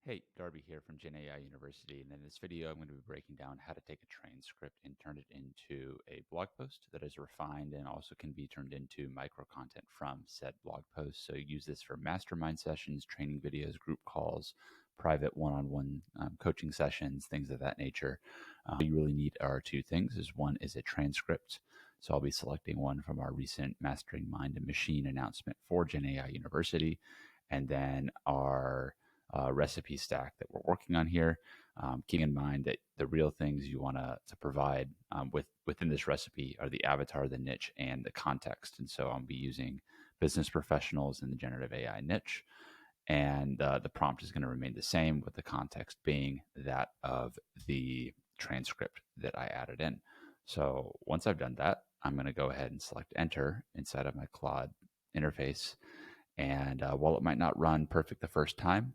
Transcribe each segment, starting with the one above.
Hey, Darby here from Gen AI University, and in this video I'm going to be breaking down how to take a transcript and turn it into a blog post that is refined and also can be turned into micro-content from said blog post. So you use this for mastermind sessions, training videos, group calls, private one-on-one coaching sessions, things of that nature. You really need are two things. One is a transcript. So I'll be selecting one from our recent Mastering Mind and Machine announcement for Gen AI University, and then our recipe stack that we're working on here. Keeping in mind that the real things you want to provide within this recipe are the avatar, the niche, and the context. And so I'll be using business professionals in the generative AI niche. And the prompt is going to remain the same, with the context being that of the transcript that I added in. So once I've done that, I'm going to go ahead and select enter inside of my Claude interface. And while it might not run perfect the first time,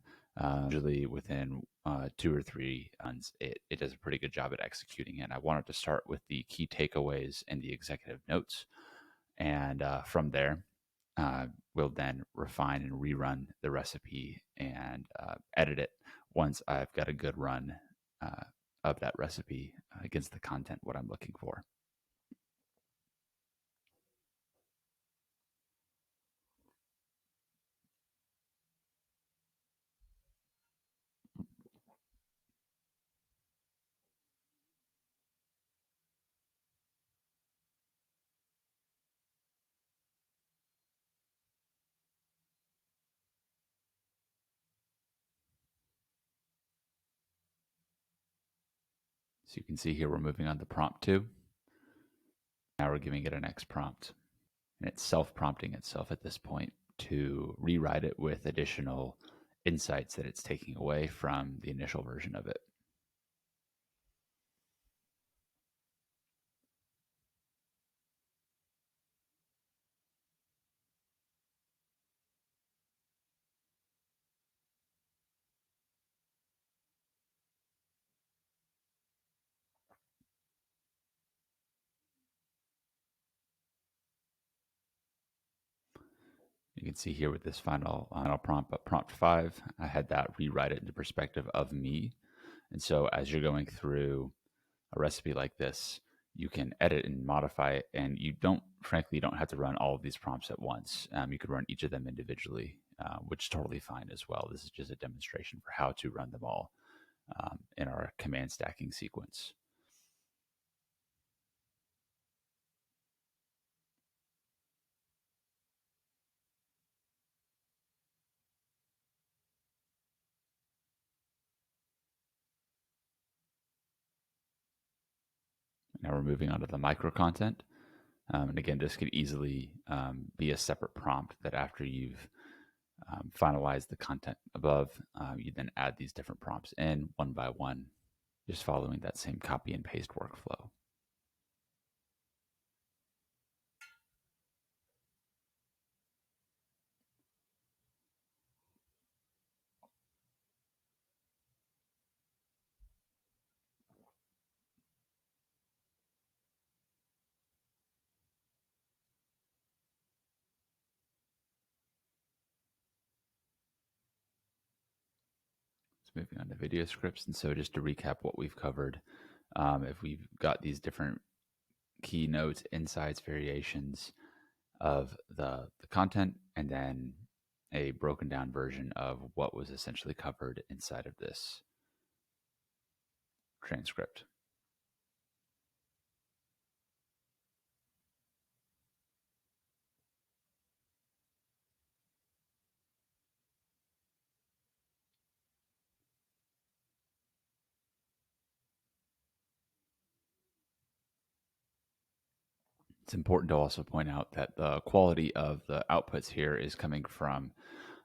usually within 2 or 3 runs, it does a pretty good job at executing it. I wanted to start with the key takeaways and the executive notes. And from there, we'll then refine and rerun the recipe and edit it once I've got a good run of that recipe against the content, what I'm looking for. So you can see here we're moving on to prompt 2. Now we're giving it a next prompt. And it's self-prompting itself at this point to rewrite it with additional insights that it's taking away from the initial version of it. You can see here with this final prompt, but prompt 5, I had that rewrite it into perspective of me. And so as you're going through a recipe like this, you can edit and modify it, and you don't have to run all of these prompts at once. You could run each of them individually, which is totally fine as well. This is just a demonstration for how to run them all in our command stacking sequence. Now we're moving on to the micro content. And again, this could easily be a separate prompt that after you've finalized the content above, you then add these different prompts in one by one, just following that same copy and paste workflow. Moving on to video scripts. And so just to recap what we've covered, if we've got these different keynotes, insights, variations of the content, and then a broken down version of what was essentially covered inside of this transcript. It's important to also point out that the quality of the outputs here is coming from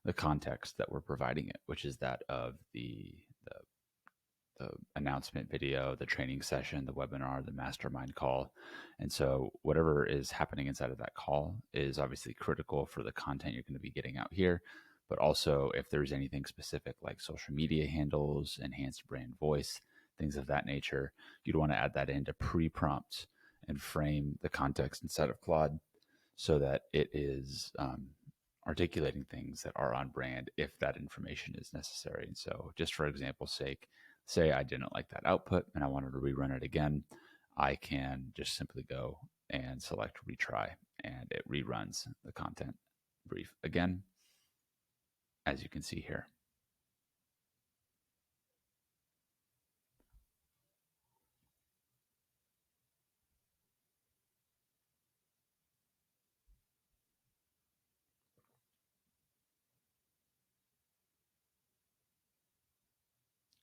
the context that we're providing it, which is that of the announcement video, the training session, the webinar, the mastermind call. And so whatever is happening inside of that call is obviously critical for the content you're going to be getting out here. But also if there's anything specific like social media handles, enhanced brand voice, things of that nature, you'd want to add that into pre-prompt and frame the context inside of Claude so that it is articulating things that are on brand if that information is necessary. And so, just for example's sake, say I didn't like that output and I wanted to rerun it again, I can just simply go and select retry, and it reruns the content brief again, as you can see here.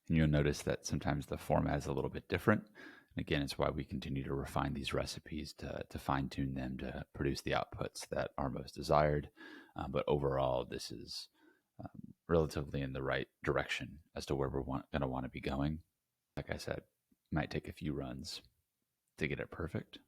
And you'll notice that sometimes the format is a little bit different. And again, it's why we continue to refine these recipes to fine tune them to produce the outputs that are most desired. But overall, this is relatively in the right direction as to where we're going to want to be going. Like I said, it might take a few runs to get it perfect.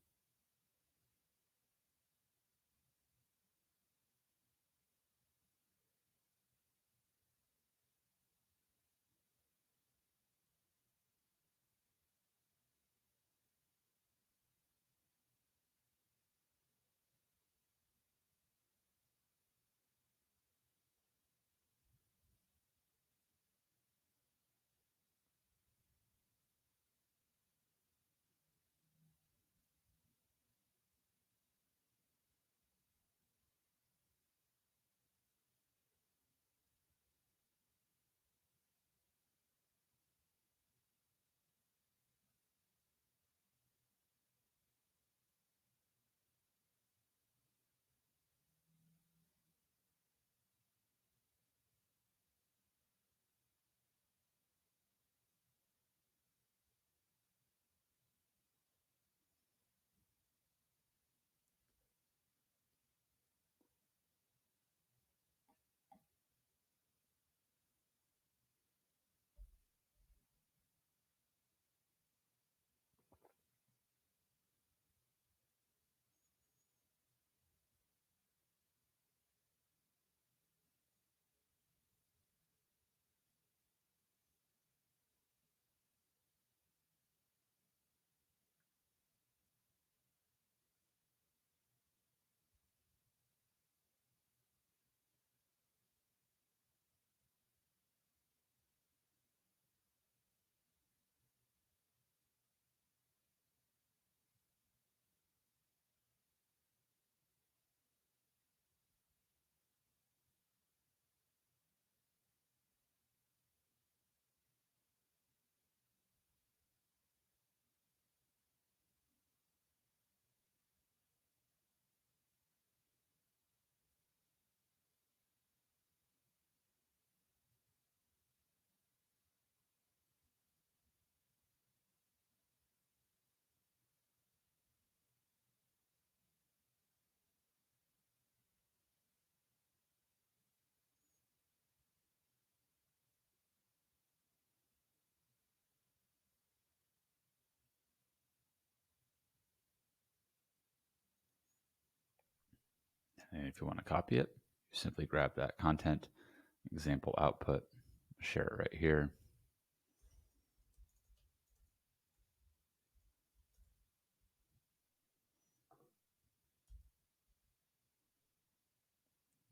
And if you want to copy it, you simply grab that content, example output, share it right here.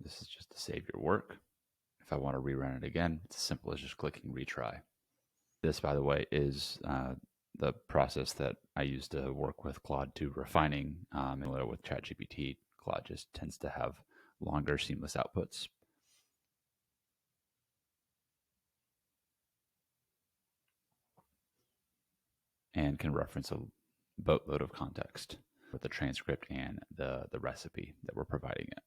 This is just to save your work. If I want to rerun it again, it's as simple as just clicking retry. This, by the way, is the process that I use to work with Claude 2 refining. And with ChatGPT, Claude just tends to have longer, seamless outputs. And can reference a boatload of context with the transcript and the recipe that we're providing it.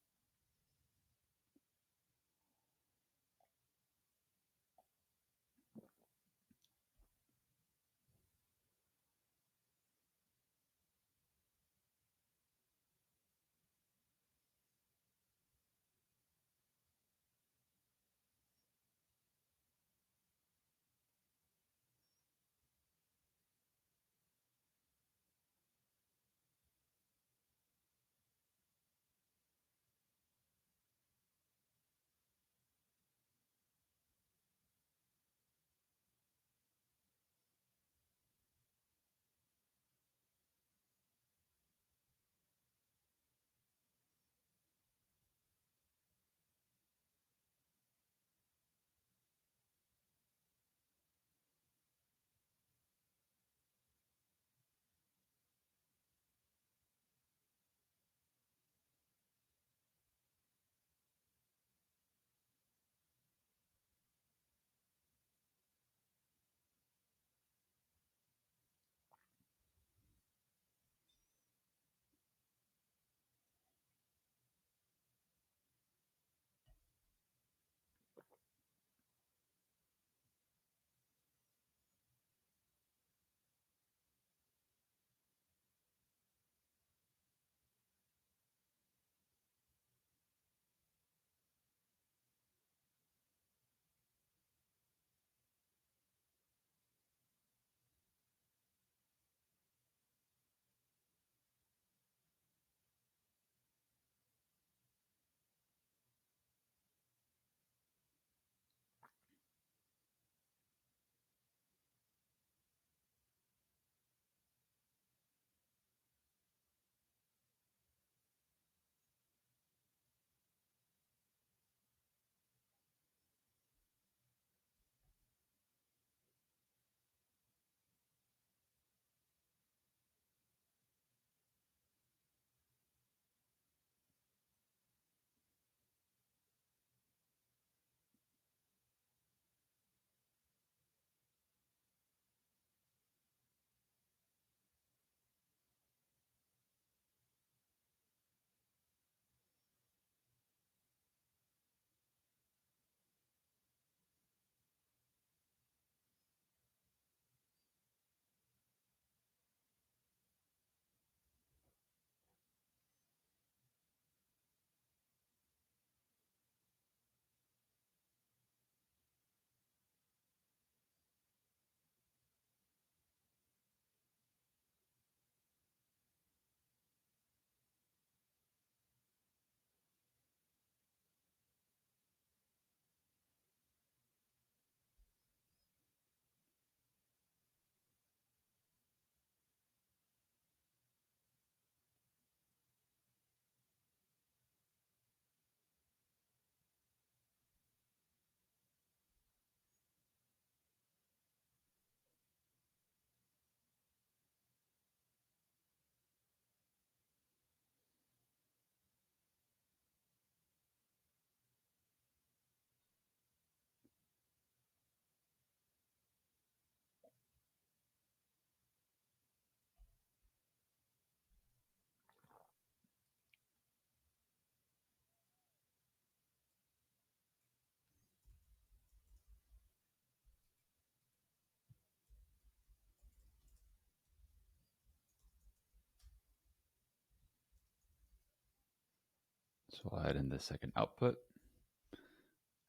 So I'll add in the second output.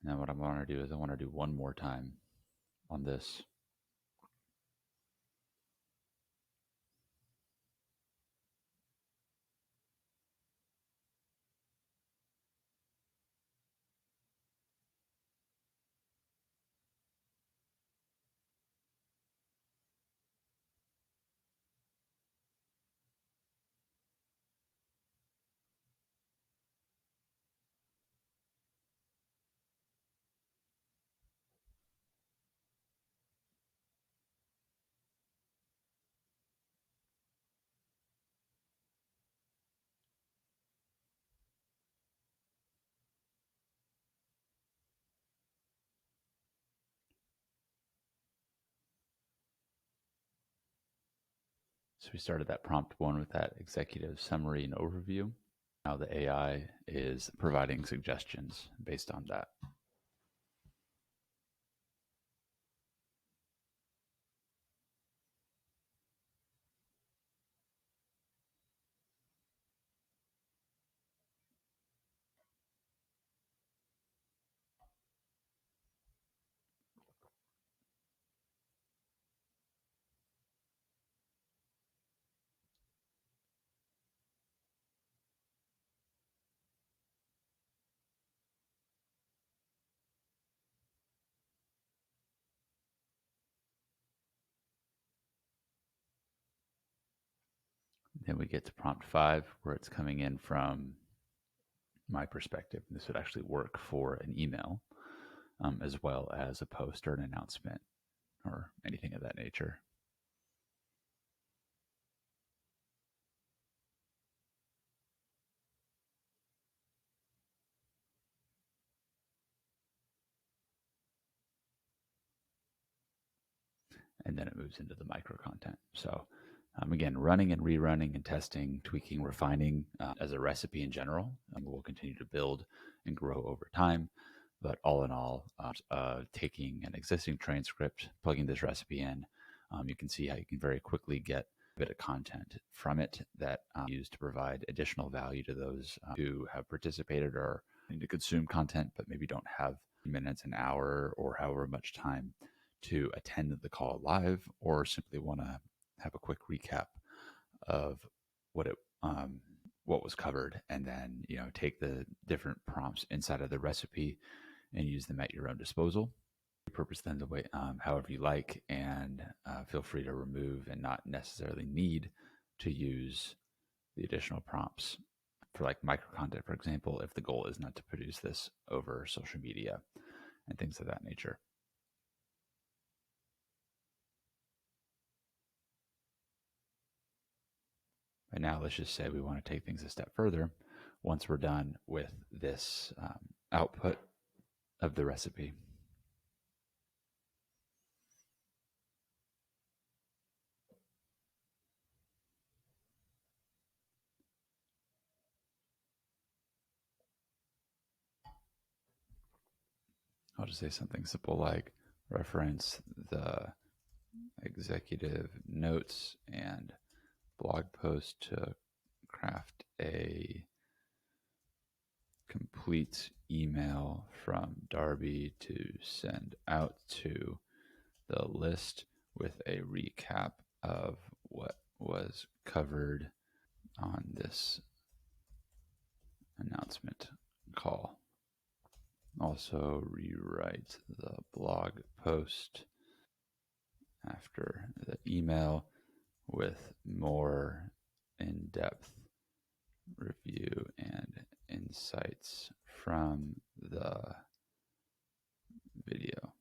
And then what I want to do is I want to do one more time on this. So we started that prompt one with that executive summary and overview. Now the AI is providing suggestions based on that. Then we get to prompt 5, where it's coming in from my perspective. This would actually work for an email, as well as a post or an announcement or anything of that nature. And then it moves into the micro content. So again, running and rerunning and testing, tweaking, refining as a recipe in general. We'll continue to build and grow over time. But all in all, taking an existing transcript, plugging this recipe in, you can see how you can very quickly get a bit of content from it that used to provide additional value to those who have participated or need to consume content, but maybe don't have minutes, an hour, or however much time to attend the call live, or simply want to have a quick recap of what was covered, and then take the different prompts inside of the recipe and use them at your own disposal. Repurpose them the way however you like, and feel free to remove and not necessarily need to use the additional prompts for like micro content, for example, if the goal is not to produce this over social media and things of that nature. And now let's just say we want to take things a step further once we're done with this output of the recipe. I'll just say something simple like reference the executive notes and blog post to craft a complete email from Darby to send out to the list with a recap of what was covered on this announcement call. Also rewrite the blog post after the email with more in-depth review and insights from the video.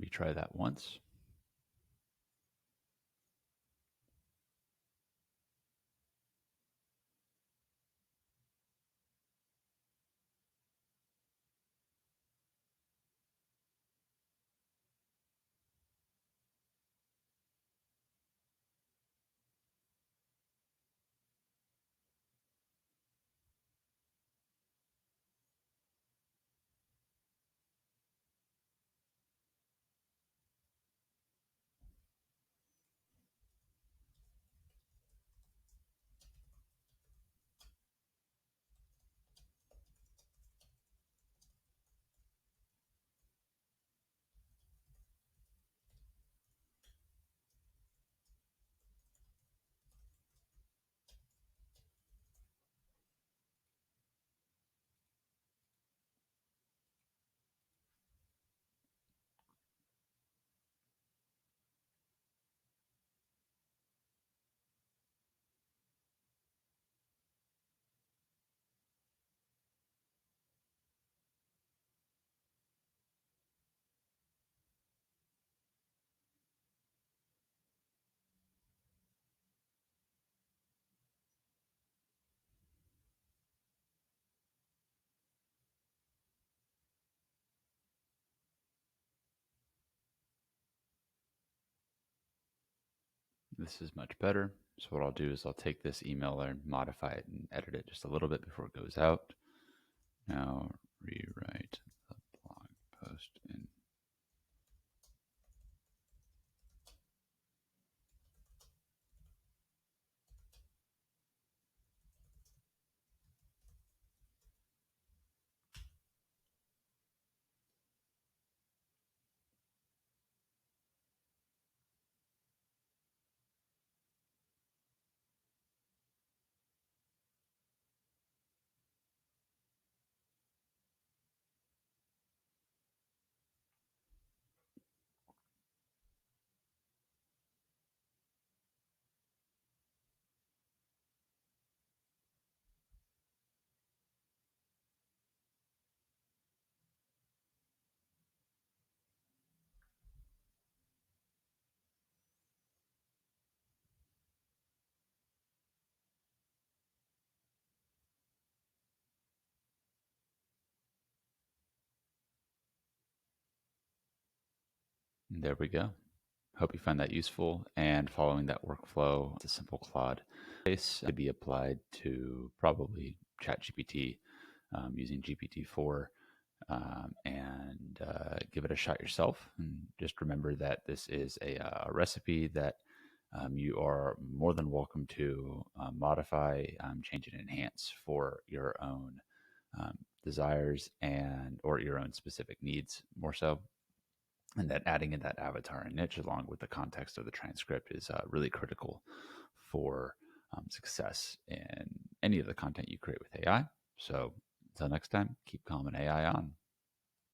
Retry that once. This is much better. So what I'll do is I'll take this email and modify it and edit it just a little bit before it goes out. Now rewrite the blog post in. There we go. Hope you find that useful, and following that workflow, it's a simple Claude base to be applied to probably ChatGPT using GPT-4, and give it a shot yourself. And just remember that this is a recipe that you are more than welcome to modify, change, and enhance for your own desires and or your own specific needs more so. And that adding in that avatar and niche along with the context of the transcript is really critical for success in any of the content you create with AI. So until next time, keep calm and AI on.